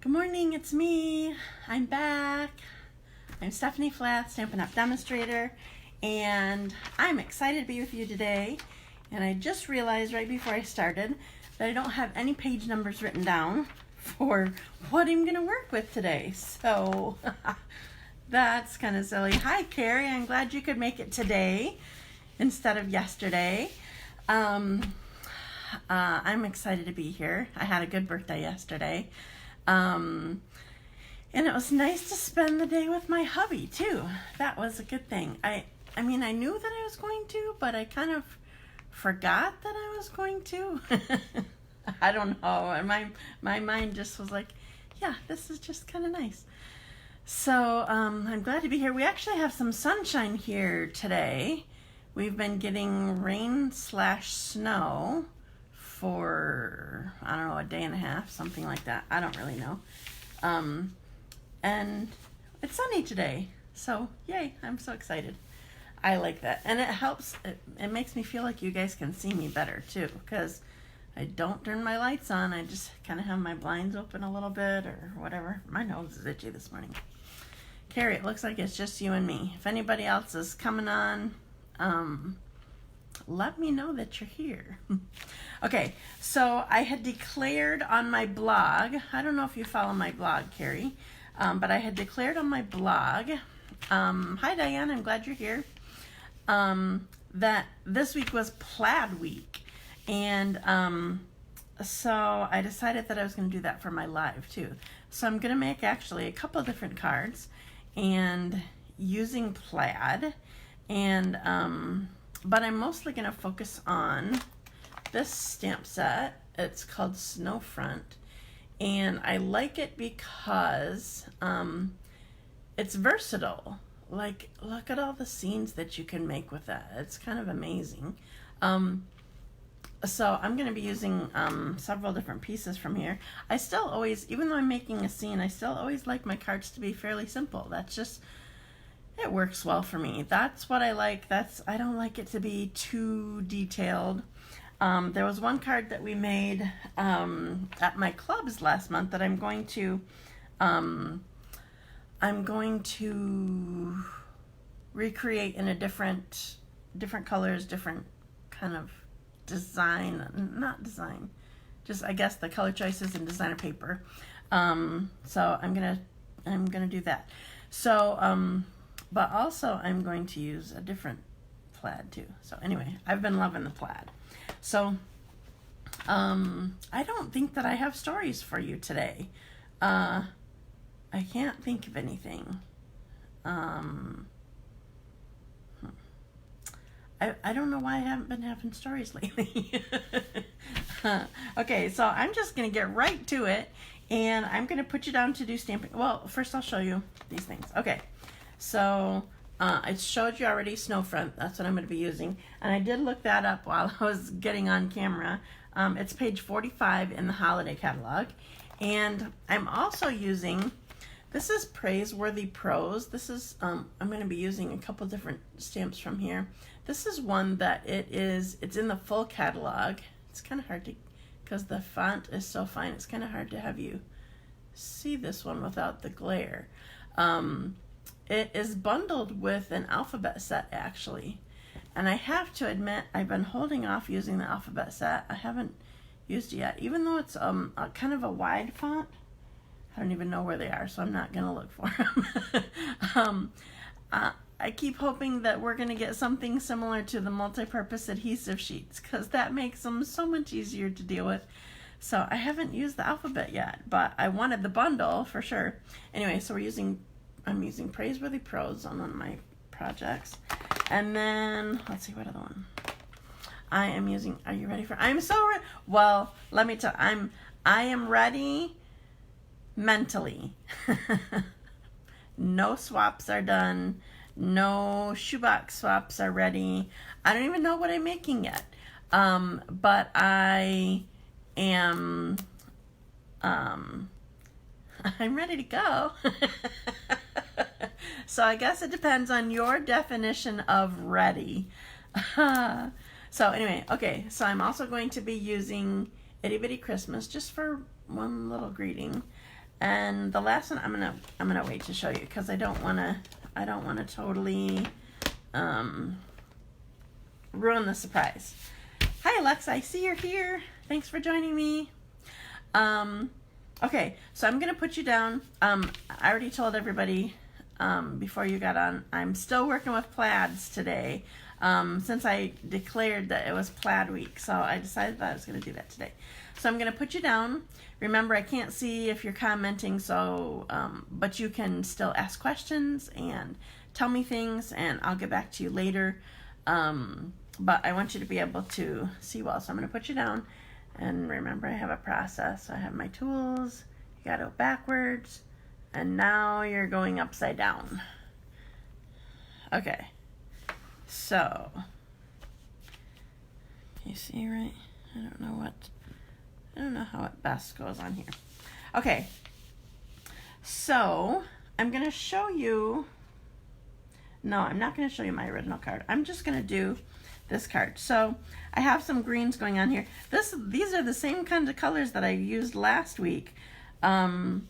Good morning, it's me. I'm back. I'm Stephanie Flath, Stampin' Up! Demonstrator, and I'm excited to be with you today. And I just realized right before I started that I don't have any page numbers written down for what I'm going to work with today. So that's kind of silly. Hi, Carrie. I'm glad you could make it today instead of yesterday. I'm excited to be here. I had a good birthday yesterday. And it was nice to spend the day with my hubby too. That was a good thing. I mean, I knew that I was going to, but I kind of forgot that I was going to. I don't know. And my mind just was like, yeah, this is just kind of nice. So, I'm glad to be here. We actually have some sunshine here today. We've been getting rain/snow for, I don't know, a day and a half, something like that. I don't really know. And it's sunny today. So, yay, I'm so excited. I like that. And it helps, it makes me feel like you guys can see me better too, because I don't turn my lights on. I just kind of have my blinds open a little bit or whatever. My nose is itchy this morning. Carrie, it looks like it's just you and me. If anybody else is coming on, let me know that you're here. Okay, so I had declared on my blog, I don't know if you follow my blog, Carrie, but I had declared on my blog, hi Diane, I'm glad you're here, that this week was Plaid week. And so I decided that I was going to do that for my live too. So I'm going to make actually a couple different cards and using plaid, and but I'm mostly going to focus on this stamp set. It's called Snowfront, and I like it because it's versatile. Like, look at all the scenes that you can make with that. It's kind of amazing. So I'm going to be using several different pieces from here. I still always, even though I'm making a scene, I still always like my cards to be fairly simple. That's just, it works well for me. That's what I like. I don't like it to be too detailed. There was one card that we made at my clubs last month that I'm going to recreate in a different colors, different kind of design, not design, just I guess the color choices and designer paper. So I'm gonna do that. So but also I'm going to use a different plaid too. So anyway, I've been loving the plaid. So I don't think that I have stories for you today. I can't think of anything. I don't know why I haven't been having stories lately. Okay, so I'm just going to get right to it, and I'm going to put you down to do stamping. Well, first I'll show you these things. Okay, so I showed you already Snowfront. That's what I'm going to be using, and I did look that up while I was getting on camera. It's page 45 in the holiday catalog, and I'm also using, this is Praiseworthy Prose. This is, I'm going to be using a couple different stamps from here. This is one that it's in the full catalog. It's kind of hard to, because the font is so fine, it's kind of hard to have you see this one without the glare. It is bundled with an alphabet set actually. And I have to admit, I've been holding off using the alphabet set. I haven't used it yet, even though it's a kind of a wide font. I don't even know where they are, so I'm not going to look for them. I keep hoping that we're going to get something similar to the multi-purpose adhesive sheets, because that makes them so much easier to deal with. So I haven't used the alphabet yet, but I wanted the bundle for sure. Anyway, so I'm using Praiseworthy Prose on one of my projects. And then, let's see, what other one? I am using, are you ready for, I'm so ready. Well, let me tell, I am ready mentally. No swaps are done. No shoebox swaps are ready. I don't even know what I'm making yet. But I am, I'm ready to go. So I guess it depends on your definition of ready. So anyway, okay, so I'm also going to be using Itty Bitty Christmas just for one little greeting. And the last one I'm gonna wait to show you because I don't wanna totally ruin the surprise. Hi Alexa, I see you're here. Thanks for joining me. Okay, so I'm gonna put you down. I already told everybody before you got on, I'm still working with plaids today. Since I declared that it was plaid week, so I decided that I was gonna do that today. So I'm gonna put you down. Remember, I can't see if you're commenting, so but you can still ask questions and tell me things, and I'll get back to you later. But I want you to be able to see well, so I'm gonna put you down. And remember, I have a process. I have my tools. You gotta go backwards, and now you're going upside down. Okay, so you see, right? I don't know how it best goes on here. Okay, so I'm gonna show you. No, I'm not gonna show you my original card. I'm just gonna do this card. So I have some greens going on here. These are the same kind of colors that I used last week. I'm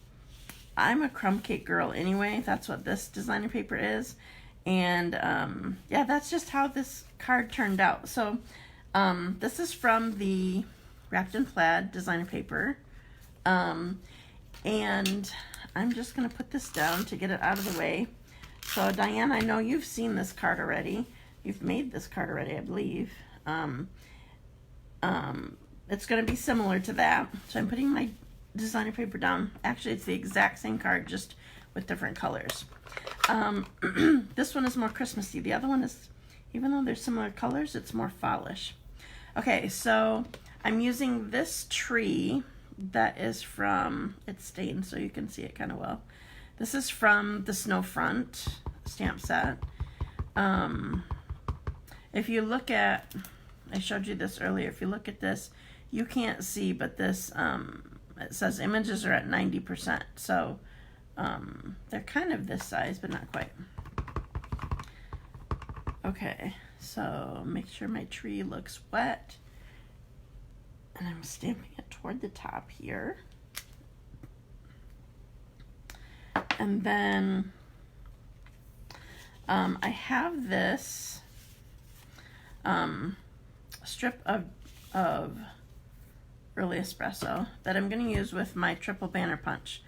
a crumb cake girl anyway. That's what this designer paper is. And yeah, that's just how this card turned out. So this is from the Wrapped in Plaid designer paper. And I'm just gonna put this down to get it out of the way. So Diane, I know you've seen this card already. You've made this card already, I believe. It's going to be similar to that. So I'm putting my designer paper down. Actually, it's the exact same card, just with different colors. This one is more Christmassy. The other one is, even though they're similar colors, it's more fallish. Okay, so I'm using this tree that is from, it's stained so you can see it kind of well. This is from the Snowfront stamp set. If you look at, I showed you this earlier, if you look at this, you can't see, but this, it says images are at 90%, so they're kind of this size, but not quite. Okay, so make sure my tree looks wet, and I'm stamping it toward the top here. And then I have this strip of early espresso that I'm going to use with my triple banner punch.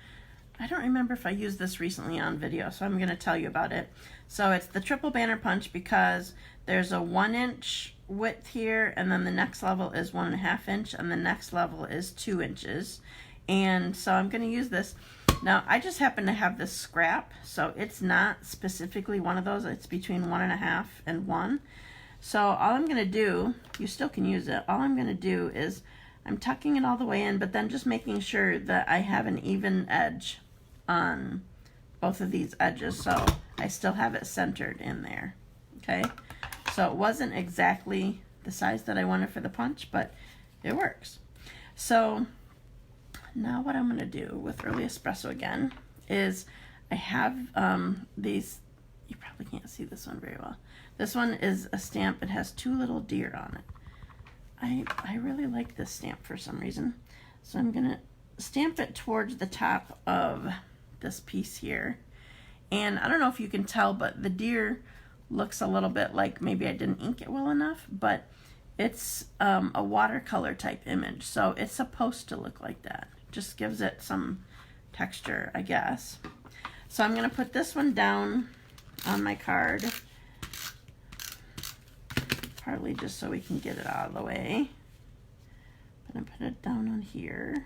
I don't remember if I used this recently on video, so I'm going to tell you about it. So it's the triple banner punch because there's a 1 inch width here, and then the next level is 1.5 inch, and the next level is 2 inches. And so I'm going to use this. Now, I just happen to have this scrap, so it's not specifically one of those. It's between 1.5 and 1. So all I'm going to do, you still can use it, all I'm going to do is I'm tucking it all the way in, but then just making sure that I have an even edge on both of these edges, so I still have it centered in there. Okay, so it wasn't exactly the size that I wanted for the punch, but it works. So now what I'm going to do with early espresso again is I have these, you probably can't see this one very well. This one is a stamp. It has 2 little deer on it. I really like this stamp for some reason. So I'm going to stamp it towards the top of this piece here. And I don't know if you can tell, but the deer looks a little bit like maybe I didn't ink it well enough, but it's a watercolor type image. So it's supposed to look like that. Just gives it some texture, I guess. So I'm going to put this one down on my card. Partly just so we can get it out of the way. But I'm putting it down on here.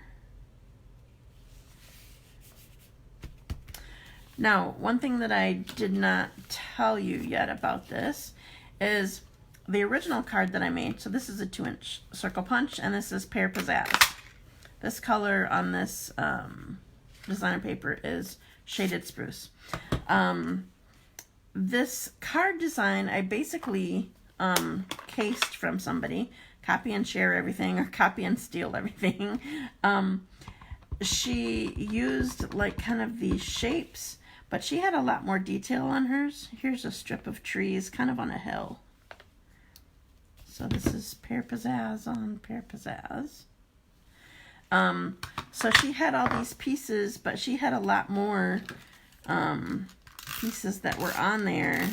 Now, one thing that I did not tell you yet about this is the original card that I made. So this is a 2 inch circle punch, and this is Pear Pizzazz. This color on this designer paper is Shaded Spruce. This card design, I basically cased from somebody. Copy and share everything, or copy and steal everything. She used like kind of these shapes, but she had a lot more detail on hers. Here's a strip of trees kind of on a hill. So this is Pear Pizzazz on Pear Pizzazz. So she had all these pieces, but she had a lot more pieces that were on there.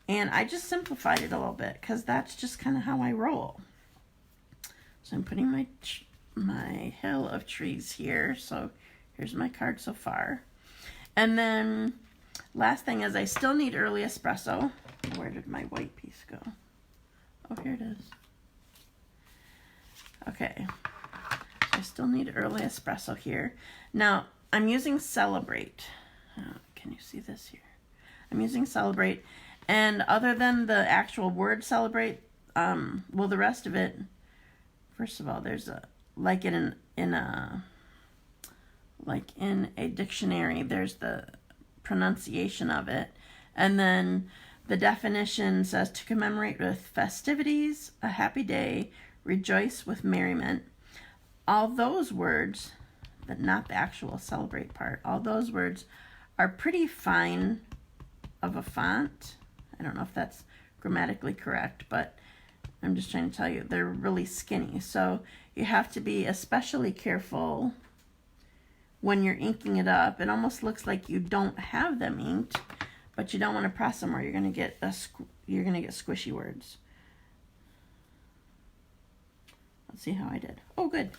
And I just simplified it a little bit because that's just kind of how I roll. So I'm putting my hill of trees here. So here's my card so far. And then last thing is I still need early espresso. Where did my white piece go? Oh, here it is. Okay. I still need early espresso here. Now, I'm using Celebrate. Can you see this here? I'm using Celebrate. And other than the actual word Celebrate, well, the rest of it, first of all, there's a, like in a dictionary, there's the pronunciation of it. And then the definition says to commemorate with festivities, a happy day, rejoice with merriment. All those words, but not the actual celebrate part, all those words are pretty fine of a font. I don't know if that's grammatically correct, but I'm just trying to tell you, they're really skinny. So you have to be especially careful when you're inking it up. It almost looks like you don't have them inked, but you don't want to press them or you're going to get squishy words. Let's see how I did. Oh, good.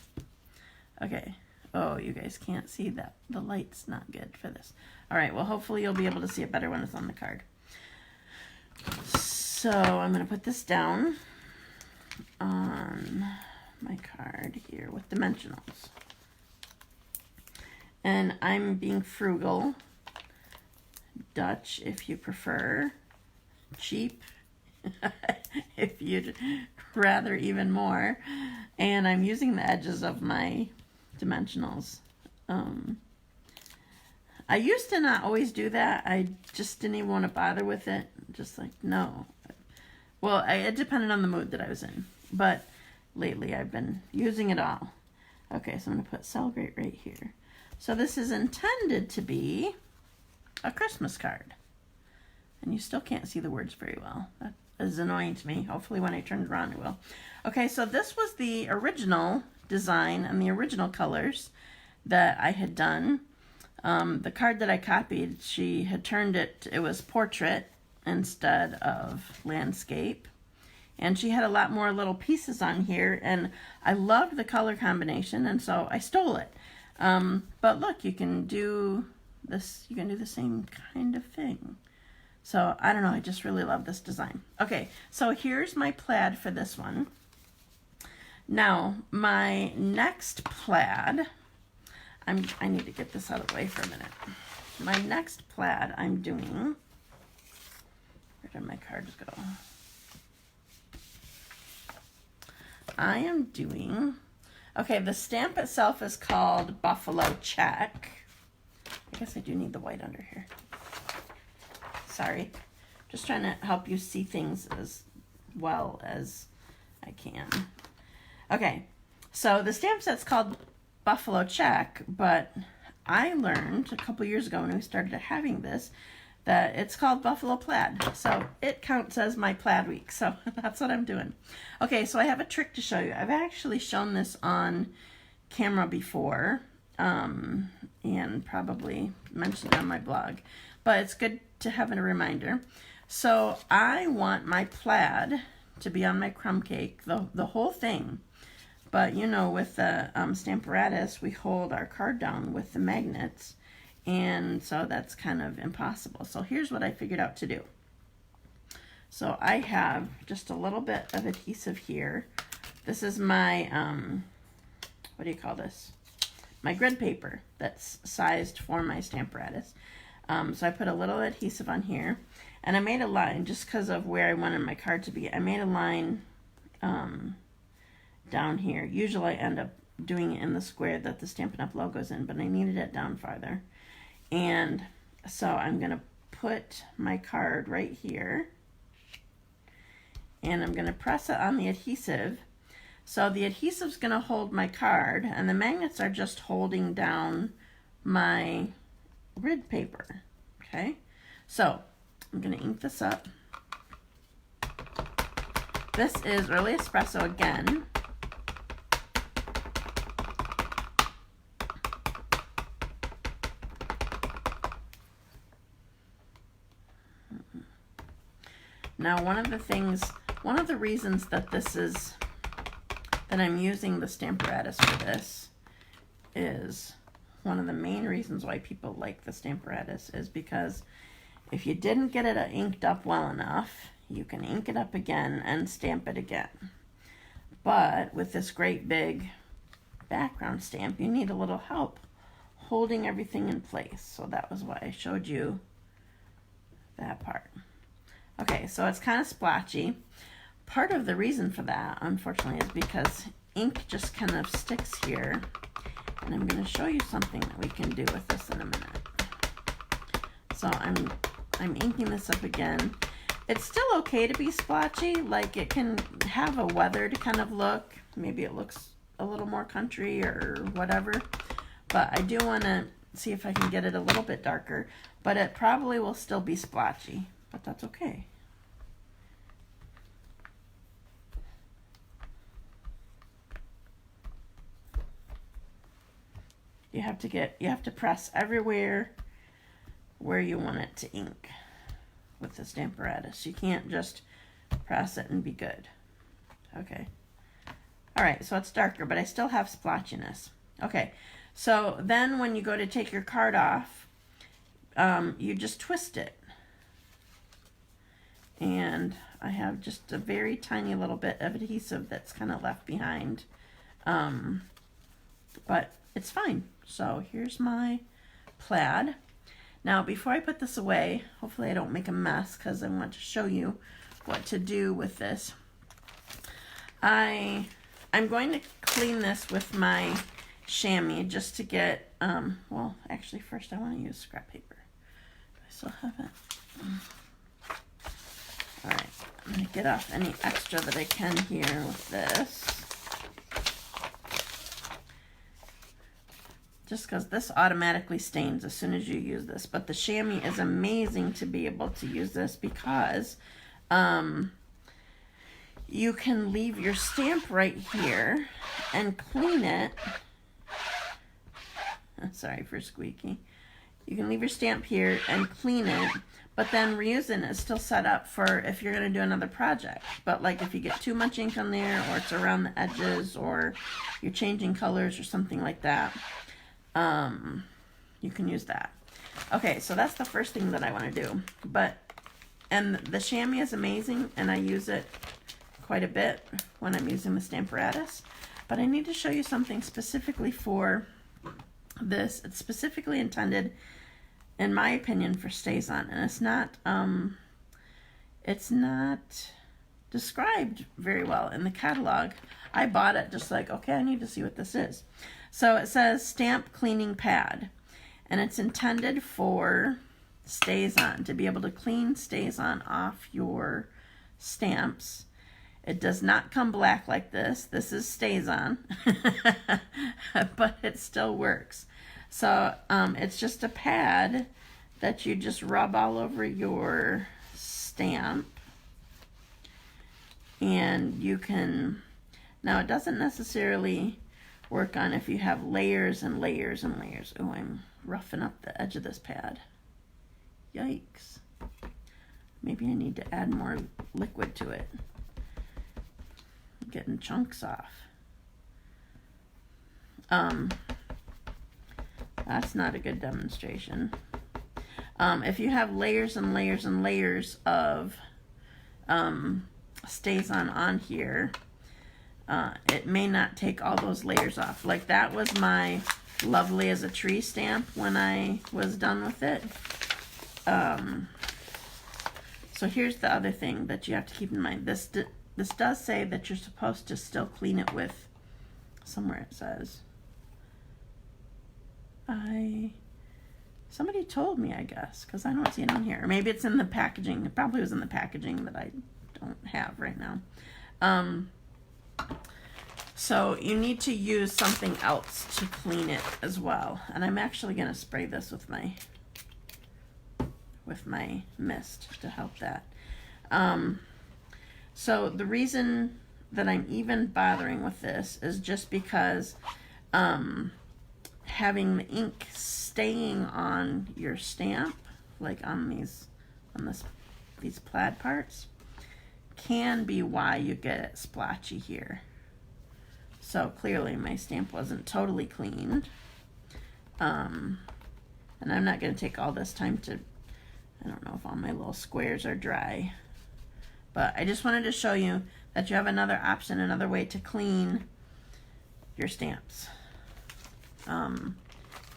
Okay. Oh, you guys can't see that. The light's not good for this. All right. Well, hopefully you'll be able to see it better when it's on the card. So I'm going to put this down on my card here with dimensionals. And I'm being frugal. Dutch, if you prefer. Cheap, if you'd rather even more. And I'm using the edges of my dimensionals. I used to not always do that. I just didn't even want to bother with it. Just like, no. Well, it depended on the mood that I was in. But lately I've been using it all. Okay, so I'm going to put Celebrate right here. So this is intended to be a Christmas card. And you still can't see the words very well. That is annoying to me. Hopefully when I turn it around it will. Okay, so this was the original design and the original colors that I had done. The card that I copied, she had turned it, it was portrait instead of landscape. And she had a lot more little pieces on here, and I loved the color combination, and so I stole it. But look, you can do this, you can do the same kind of thing. So I don't know, I just really love this design. Okay, so here's my plaid for this one. Now, my next plaid, I need to get this out of the way for a minute. My next plaid I'm doing, where did my cards go? I am doing, okay, the stamp itself is called Buffalo Check. I guess I do need the white under here. Sorry. Just trying to help you see things as well as I can. Okay, so the stamp set's called Buffalo Check, but I learned a couple years ago when we started having this that it's called Buffalo Plaid. So it counts as my plaid week. So that's what I'm doing. Okay, so I have a trick to show you. I've actually shown this on camera before and probably mentioned it on my blog. But it's good to have a reminder. So I want my plaid to be on my crumb cake, the whole thing. But you know, with the Stamparatus, we hold our card down with the magnets. And so that's kind of impossible. So here's what I figured out to do. So I have just a little bit of adhesive here. This is my, what do you call this? My grid paper that's sized for my Stamparatus. So I put a little adhesive on here. And I made a line just because of where I wanted my card to be. I made a line down here. Usually I end up doing it in the square that the Stampin' Up! Logo's in, but I needed it down farther. And so I'm going to put my card right here. And I'm going to press it on the adhesive. So the adhesive's going to hold my card, and the magnets are just holding down my grid paper. Okay? So I'm going to ink this up. This is Early Espresso again. Now, one of the reasons that that I'm using the Stamparatus for this is, one of the main reasons why people like the Stamparatus is because if you didn't get it inked up well enough, you can ink it up again and stamp it again. But with this great big background stamp, you need a little help holding everything in place. So that was why I showed you that part. Okay, so it's kind of splotchy. Part of the reason for that, unfortunately, is because ink just kind of sticks here. And I'm going to show you something that we can do with this in a minute. So I'm inking this up again. It's still okay to be splotchy. Like, it can have a weathered kind of look. Maybe it looks a little more country or whatever. But I do want to see if I can get it a little bit darker. But it probably will still be splotchy. But that's okay. You have to press everywhere where you want it to ink with the Stamparatus. You can't just press it and be good. Okay. All right, so it's darker, but I still have splotchiness. Okay, so then when you go to take your card off, you just twist it. And I have just a very tiny little bit of adhesive that's kind of left behind. But it's fine. So here's my plaid. Now, before I put this away, hopefully I don't make a mess because I want to show you what to do with this. I'm going to clean this with my chamois just to get, well, actually first I want to use scrap paper. I still have it. All right, I'm going to get off any extra that I can here with this. Just because this automatically stains as soon as you use this. But the chamois is amazing to be able to use this because you can leave your stamp right here and clean it. Sorry for squeaky. You can leave your stamp here and clean it, but then reusing it is still set up for if you're going to do another project. But like if you get too much ink on there, or it's around the edges, or you're changing colors or something like that, you can use that. Okay, so that's the first thing that I want to do. And the chamois is amazing, and I use it quite a bit when I'm using the Stamparatus. But I need to show you something specifically for this. It's specifically intended, in my opinion, for StazOn, and it's not described very well in the catalog. I bought it just like, okay, I need to see what this is. So it says stamp cleaning pad, and it's intended for StazOn, to be able to clean StazOn off your stamps. It does not come black like this. This is StazOn, but it still works. So it's just a pad that you just rub all over your stamp, and you can, now it doesn't necessarily work on if you have layers and layers and layers. Oh, I'm roughing up the edge of this pad. Yikes. Maybe I need to add more liquid to it. I'm getting chunks off. That's not a good demonstration. If you have layers and layers and layers of StazOn on here, it may not take all those layers off. Like that was my lovely as a tree stamp when I was done with it. So here's the other thing that you have to keep in mind. This does say that you're supposed to still clean it with, somewhere it says. Somebody told me, I guess, because I don't see it on here. Or maybe it's in the packaging. It probably was in the packaging that I don't have right now. So you need to use something else to clean it as well. And I'm actually going to spray this with my mist to help that. So the reason that I'm even bothering with this is just because having the ink staying on your stamp, like on these plaid parts, can be why you get it splotchy here. So clearly my stamp wasn't totally cleaned. And I'm not going to take all this time to, I don't know if all my little squares are dry. But I just wanted to show you that you have another option, another way to clean your stamps.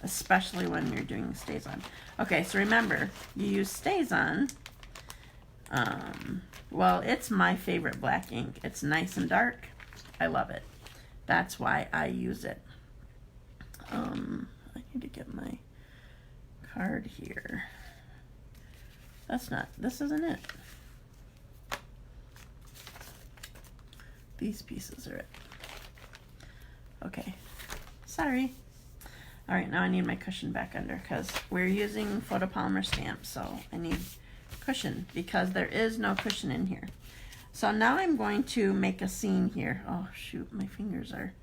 Especially when you're doing StazOn. Okay, so remember, you use StazOn. Well, it's my favorite black ink. It's nice and dark. I love it. That's why I use it. I need to get my card here. This isn't it. These pieces are it. Okay, sorry. All right, now I need my cushion back under because we're using photopolymer stamps, so I need cushion because there is no cushion in here. So now I'm going to make a scene here. Oh shoot, my fingers are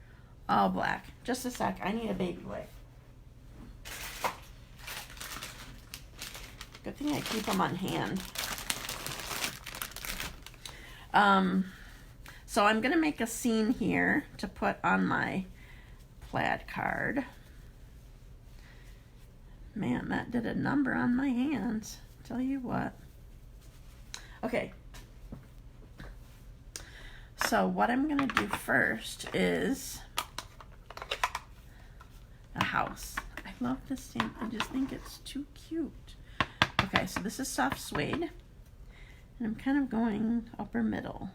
all black. Just a sec, I need a baby wipe. Good thing I keep them on hand. So I'm gonna make a scene here to put on my plaid card. Man, that did a number on my hands. Tell you what. Okay. So what I'm gonna do first is a house. I love this stamp. I just think it's too cute. Okay, so this is soft suede. And I'm kind of going upper middle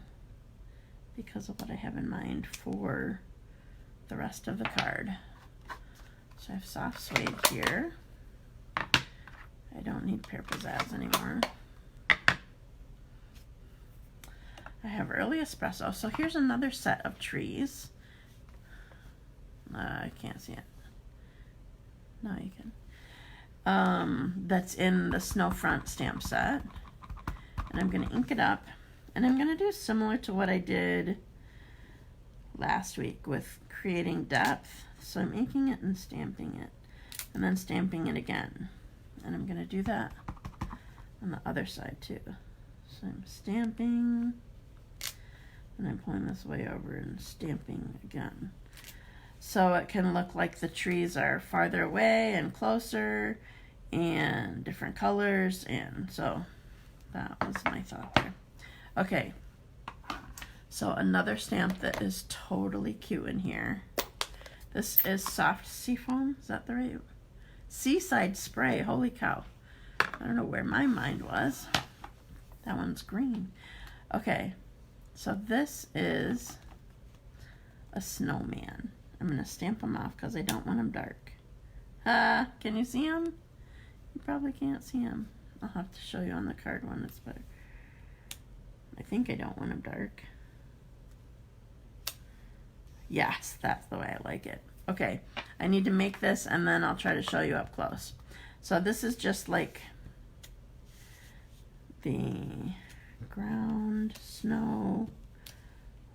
because of what I have in mind for the rest of the card. So I have soft suede here. I don't need pear pizzazz anymore. I have early espresso. So here's another set of trees. I can't see it. No, you can. That's in the Snow Front stamp set. And I'm going to ink it up. And I'm going to do similar to what I did last week with creating depth. So I'm inking it and stamping it. And then stamping it again. And I'm going to do that on the other side too. So I'm stamping, and I'm pulling this way over and stamping again. So it can look like the trees are farther away and closer and different colors, and so that was my thought there. Okay, so another stamp that is totally cute in here. This is soft seafoam, is that the right? Seaside spray, holy cow. I don't know where my mind was. That one's green. Okay, so this is a snowman. I'm gonna stamp them off because I don't want them dark. Can you see them? You probably can't see them. I'll have to show you on the card one that's better. I think I don't want them dark. Yes, that's the way I like it. Okay, I need to make this and then I'll try to show you up close. So this is just like the ground, snow,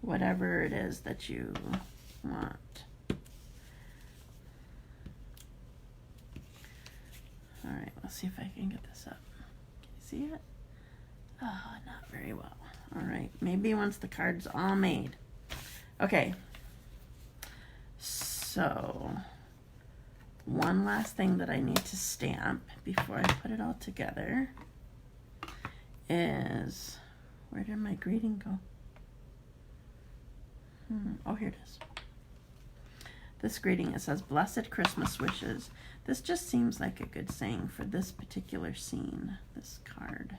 whatever it is that you want. All right, let's see if I can get this up. Can you see it? Oh, not very well. All right, maybe once the card's all made. Okay. So, one last thing that I need to stamp before I put it all together is, where did my greeting go? Oh, here it is. This greeting, it says, "Blessed Christmas wishes." This just seems like a good saying for this particular scene, this card.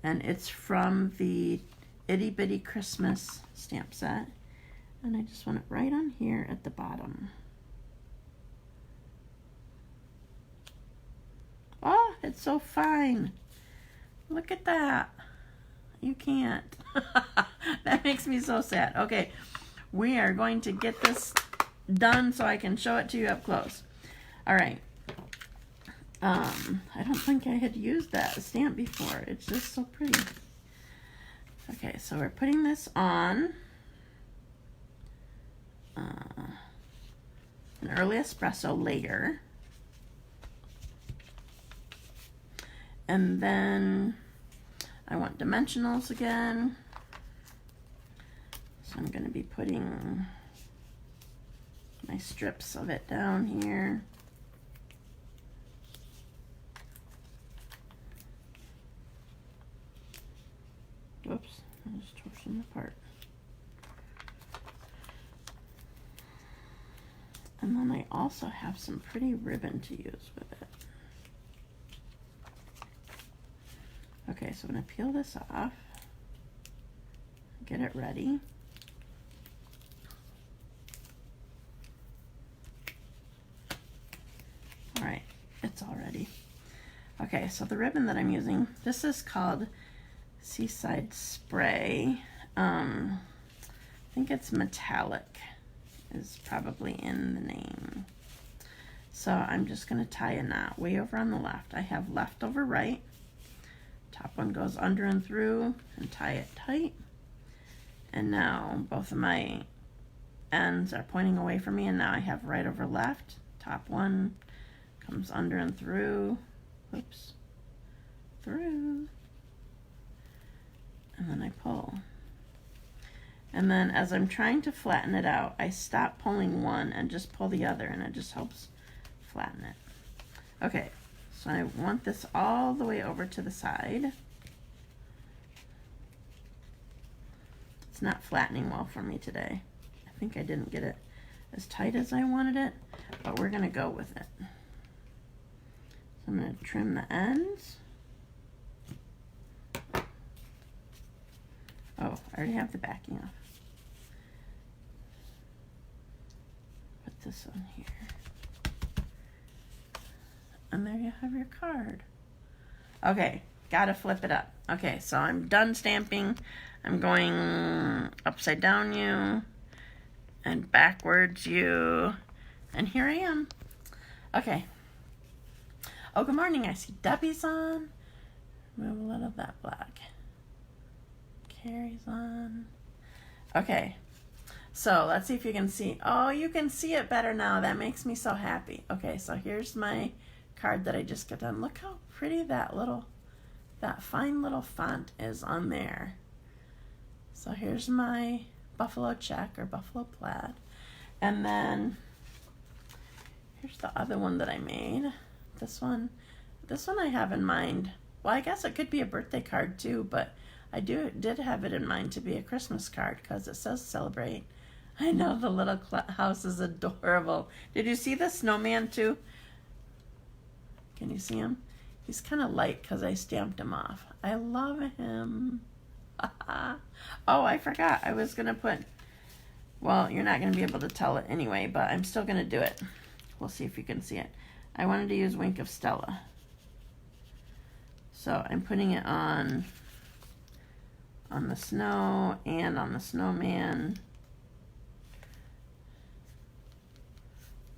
And it's from the Itty Bitty Christmas stamp set. And I just want it right on here at the bottom. Oh, it's so fine. Look at that. You can't. That makes me so sad. Okay, we are going to get this done so I can show it to you up close. All right. I don't think I had used that stamp before. It's just so pretty. Okay, so we're putting this on an early espresso layer. And then I want dimensionals again. So I'm going to be putting my strips of it down here. Whoops, I just tore some apart. And then I also have some pretty ribbon to use with it. Okay, so I'm going to peel this off, get it ready. All right, it's all ready. Okay, so the ribbon that I'm using, this is called Seaside Spray. I think it's metallic is probably in the name. So I'm just going to tie a knot way over on the left. I have left over right. Top one goes under and through and tie it tight. And now both of my ends are pointing away from me, and now I have right over left. Top one comes under and through. Whoops. Through. And then I pull. And then as I'm trying to flatten it out, I stop pulling one and just pull the other, and it just helps flatten it. Okay, so I want this all the way over to the side. It's not flattening well for me today. I think I didn't get it as tight as I wanted it, but we're gonna go with it. So I'm gonna trim the ends. Oh, I already have the backing off. Put this on here. And there you have your card. Okay, gotta flip it up. Okay, so I'm done stamping. I'm going upside down U and backwards U. And here I am. Okay. Oh, good morning. I see Debbie's on. Remove a little of that black. Carries on. Okay, so let's see if you can see. Oh, you can see it better now. That makes me so happy. Okay, so here's my card that I just got done. Look how pretty that fine little font is on there. So here's my buffalo check or buffalo plaid. And then here's the other one that I made. This one I have in mind. Well, I guess it could be a birthday card too, but I did have it in mind to be a Christmas card because it says celebrate. I know the little house is adorable. Did you see the snowman too? Can you see him? He's kind of light because I stamped him off. I love him. Oh, I forgot. I was going to put, well, you're not going to be able to tell it anyway, but I'm still going to do it. We'll see if you can see it. I wanted to use Wink of Stella. So I'm putting it on the snow and on the snowman.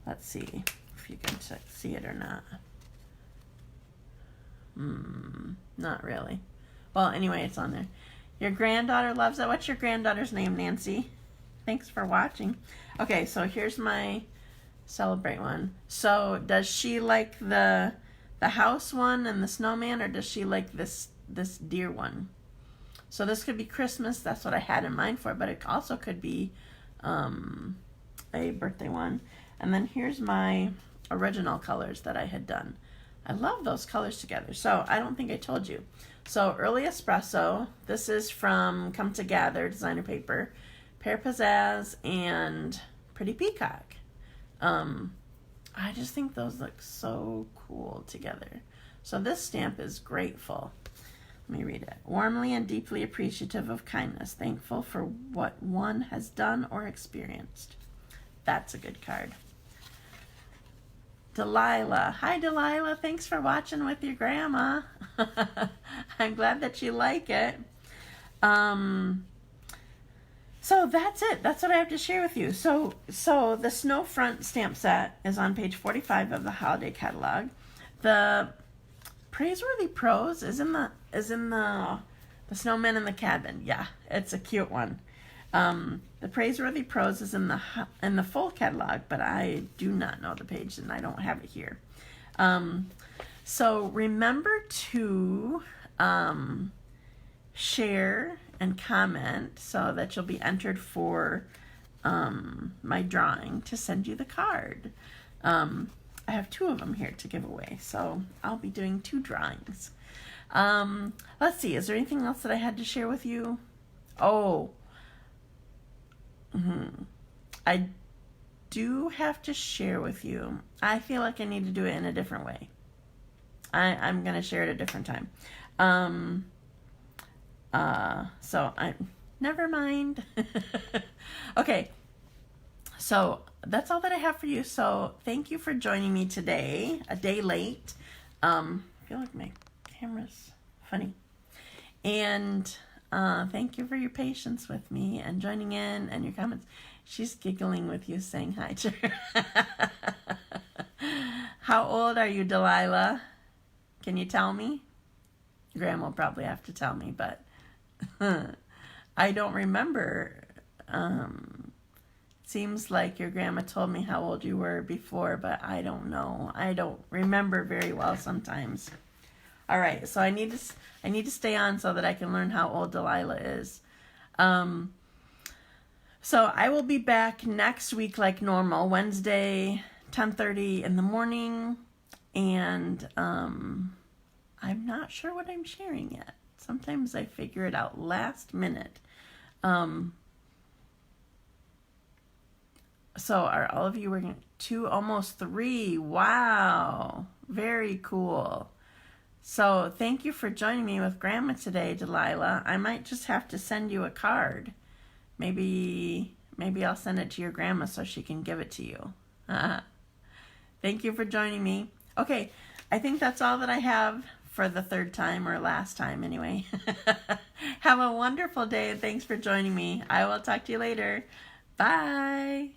Let's see if you can see it or not. Not really. Well, anyway, it's on there. Your granddaughter loves it. What's your granddaughter's name, Nancy? Thanks for watching. Okay, so here's my celebrate one. So does she like the house one and the snowman, or does she like this deer one? So this could be Christmas. That's what I had in mind for it, but it also could be a birthday one. And then here's my original colors that I had done. I love those colors together. So I don't think I told you. So Early Espresso, this is from Come Together designer paper, Pear Pizzazz, and Pretty Peacock. I just think those look so cool together. So this stamp is grateful. Let me read it. Warmly and deeply appreciative of kindness, thankful for what one has done or experienced. That's a good card. Delilah. Hi, Delilah. Thanks for watching with your grandma. I'm glad that you like it. So that's it. That's what I have to share with you. So the Snow Front stamp set is on page 45 of the holiday catalog. The Praiseworthy Prose is in the Snowman in the Cabin. Yeah, it's a cute one. The Praiseworthy Prose is in the full catalog, but I do not know the page and I don't have it here. So remember to share, and comment so that you'll be entered for my drawing to send you the card. I have 2 of them here to give away, so I'll be doing 2 drawings. Let's see, is there anything else that I had to share with you? Oh, I do have to share with you. I feel like I need to do it in a different way. I'm going to share it a different time. Never mind. Okay, so that's all that I have for you. So thank you for joining me today, a day late. I feel like my camera's funny. And thank you for your patience with me and joining in and your comments. She's giggling with you, saying hi to her. How old are you, Delilah? Can you tell me? Grandma will probably have to tell me, but I don't remember. Seems like your grandma told me how old you were before, but I don't know. I don't remember very well sometimes. All right, so I need to stay on so that I can learn how old Delilah is. So I will be back next week like normal, Wednesday, 10:30 in the morning, and I'm not sure what I'm sharing yet. Sometimes I figure it out last minute. So are all of you working 2, almost 3? Wow, very cool. So thank you for joining me with Grandma today, Delilah. I might just have to send you a card. Maybe I'll send it to your grandma so she can give it to you. Thank you for joining me. Okay, I think that's all that I have for the 3rd time, or last time anyway. Have a wonderful day and thanks for joining me. I will talk to you later. Bye.